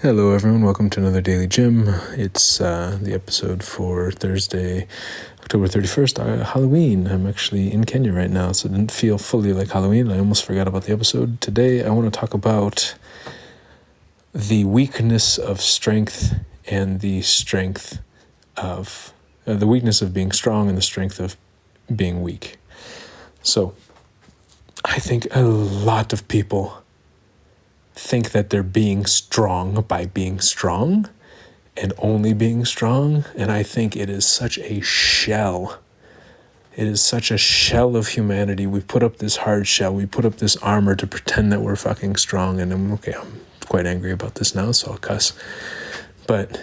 Hello everyone, welcome to another Daily Gym. It's the episode for Thursday, October 31st, Halloween. I'm actually in Kenya right now, so it didn't feel fully like Halloween. I almost forgot about the episode. Today I want to talk about the weakness of strength and the strength of, the weakness of being strong and the strength of being weak. So, I think a lot of people think that they're being strong by being strong and only being strong. And I think it is such a shell. It is such a shell of humanity. We put up this hard shell. We put up this armor to pretend that we're fucking strong. And I'm quite angry about this now, so I'll cuss. But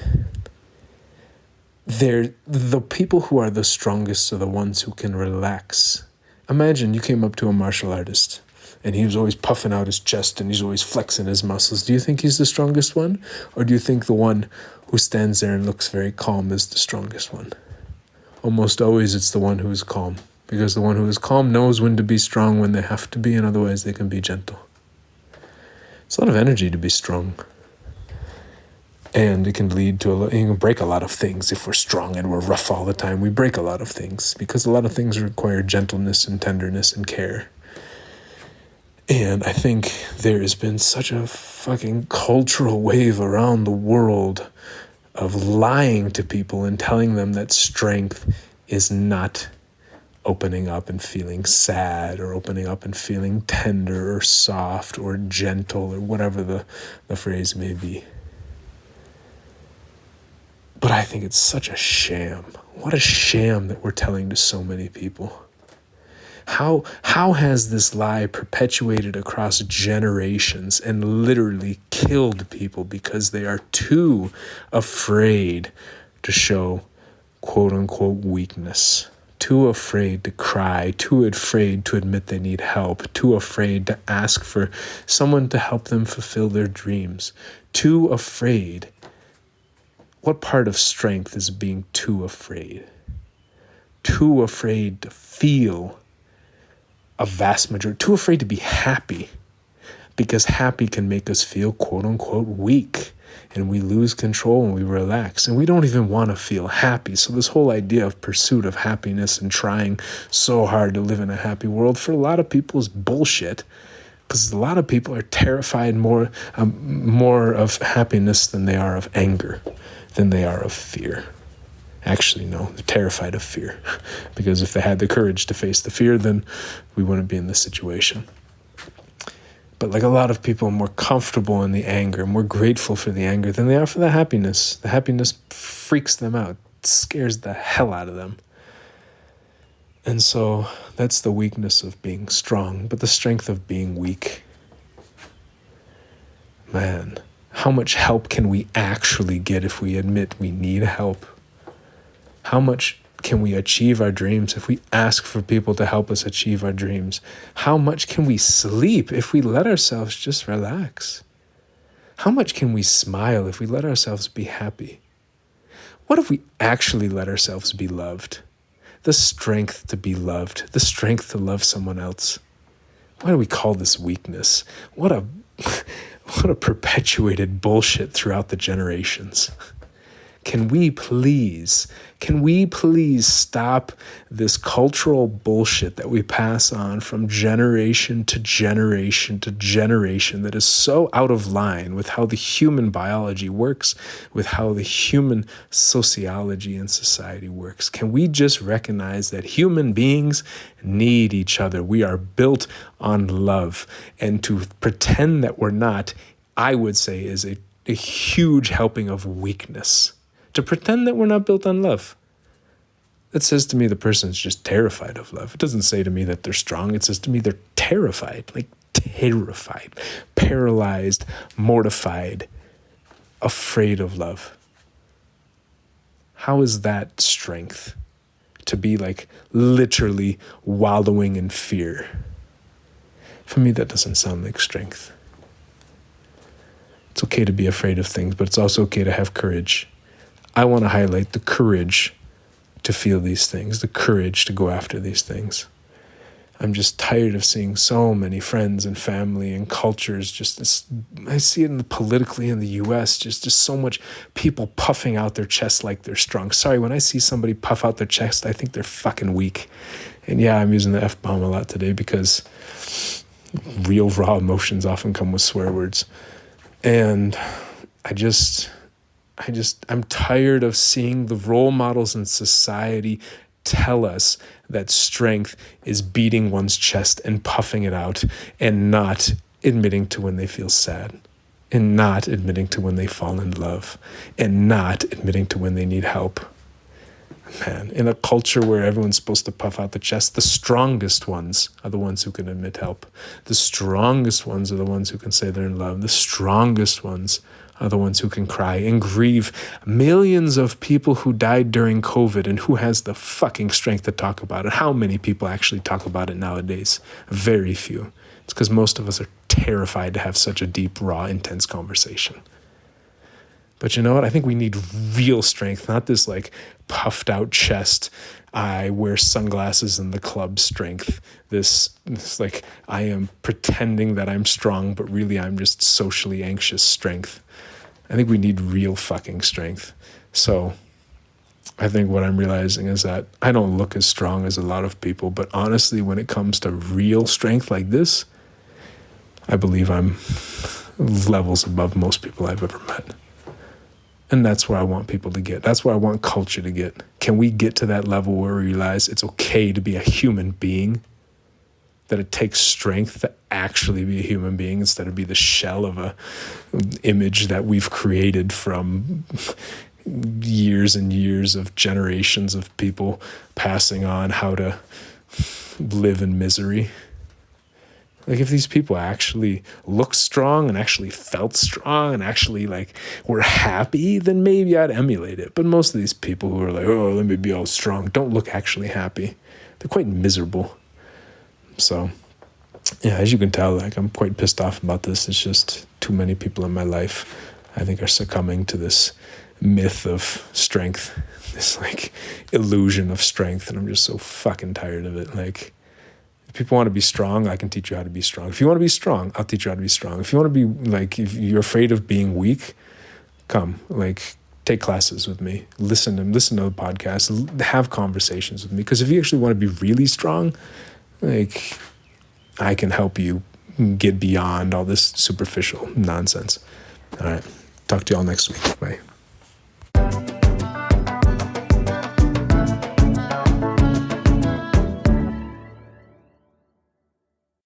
the people who are the strongest are the ones who can relax. Imagine you came up to a martial artist and he was always puffing out his chest and he's always flexing his muscles. Do you think he's the strongest one? Or do you think the one who stands there and looks very calm is the strongest one? Almost always it's the one who is calm, because the one who is calm knows when to be strong when they have to be, and otherwise they can be gentle. It's a lot of energy to be strong. And it can lead to you can break a lot of things. If we're strong and we're rough all the time, we break a lot of things, because a lot of things require gentleness and tenderness and care. And I think there has been such a fucking cultural wave around the world of lying to people and telling them that strength is not opening up and feeling sad, or opening up and feeling tender or soft or gentle, or whatever the phrase may be. But I think it's such a sham. What a sham that we're telling to so many people. How has this lie perpetuated across generations and literally killed people because they are too afraid to show quote-unquote weakness, too afraid to cry, too afraid to admit they need help, too afraid to ask for someone to help them fulfill their dreams, too afraid. What part of strength is being too afraid? Too afraid to feel a vast majority, too afraid to be happy, because happy can make us feel quote unquote weak, and we lose control and we relax, and we don't even want to feel happy. So this whole idea of pursuit of happiness and trying so hard to live in a happy world for a lot of people is bullshit, because a lot of people are terrified more of happiness than they are of anger, than they are of fear. Actually, no, they're terrified of fear, because if they had the courage to face the fear, then we wouldn't be in this situation. But like a lot of people are more comfortable in the anger, more grateful for the anger than they are for the happiness. The happiness freaks them out, scares the hell out of them. And so that's the weakness of being strong, but the strength of being weak. Man, how much help can we actually get if we admit we need help? How much can we achieve our dreams if we ask for people to help us achieve our dreams? How much can we sleep if we let ourselves just relax? How much can we smile if we let ourselves be happy? What if we actually let ourselves be loved? The strength to be loved, the strength to love someone else. Why do we call this weakness? What a perpetuated bullshit throughout the generations. Can we please stop this cultural bullshit that we pass on from generation to generation to generation that is so out of line with how the human biology works, with how the human sociology and society works? Can we just recognize that human beings need each other? We are built on love, and to pretend that we're not, I would say, is a huge helping of weakness. To pretend that we're not built on love. That says to me the person's just terrified of love. It doesn't say to me that they're strong. It says to me they're terrified, paralyzed, mortified, afraid of love. How is that strength? To be literally wallowing in fear. For me, that doesn't sound like strength. It's okay to be afraid of things, but it's also okay to have courage. I want to highlight the courage to feel these things, the courage to go after these things. I'm just tired of seeing so many friends and family and cultures. I see it politically in the US, just so much people puffing out their chest like they're strong. Sorry, when I see somebody puff out their chest, I think they're fucking weak. And yeah, I'm using the F-bomb a lot today because real raw emotions often come with swear words. And I'm tired of seeing the role models in society tell us that strength is beating one's chest and puffing it out and not admitting to when they feel sad and not admitting to when they fall in love and not admitting to when they need help. Man, in a culture where everyone's supposed to puff out the chest, the strongest ones are the ones who can admit help. The strongest ones are the ones who can say they're in love. The strongest ones are the ones who can cry and grieve millions of people who died during COVID, and who has the fucking strength to talk about it? How many people actually talk about it nowadays? Very few. It's because most of us are terrified to have such a deep, raw, intense conversation. But you know what? I think we need real strength, not this like puffed out chest, I wear sunglasses in the club strength. This like I am pretending that I'm strong, but really I'm just socially anxious strength. I think we need real fucking strength. So I think what I'm realizing is that I don't look as strong as a lot of people, but honestly, when it comes to real strength like this, I believe I'm levels above most people I've ever met. And that's where I want people to get. That's where I want culture to get. Can we get to that level where we realize it's okay to be a human being? That it takes strength to actually be a human being instead of be the shell of a image that we've created from years and years of generations of people passing on how to live in misery. Like if these people actually looked strong and actually felt strong and actually like were happy, then maybe I'd emulate it. But most of these people who are like, oh, let me be all strong, don't look actually happy. They're quite miserable. So, yeah, as you can tell, like I'm quite pissed off about this. It's just too many people in my life, I think, are succumbing to this myth of strength, this like illusion of strength. And I'm just so fucking tired of it. Like, if people want to be strong, I can teach you how to be strong. If you want to be strong, I'll teach you how to be strong. If you want to be like, if you're afraid of being weak, come, like, take classes with me, listen to the podcast, have conversations with me. Because if you actually want to be really strong, like, I can help you get beyond all this superficial nonsense. All right. Talk to y'all next week. Bye.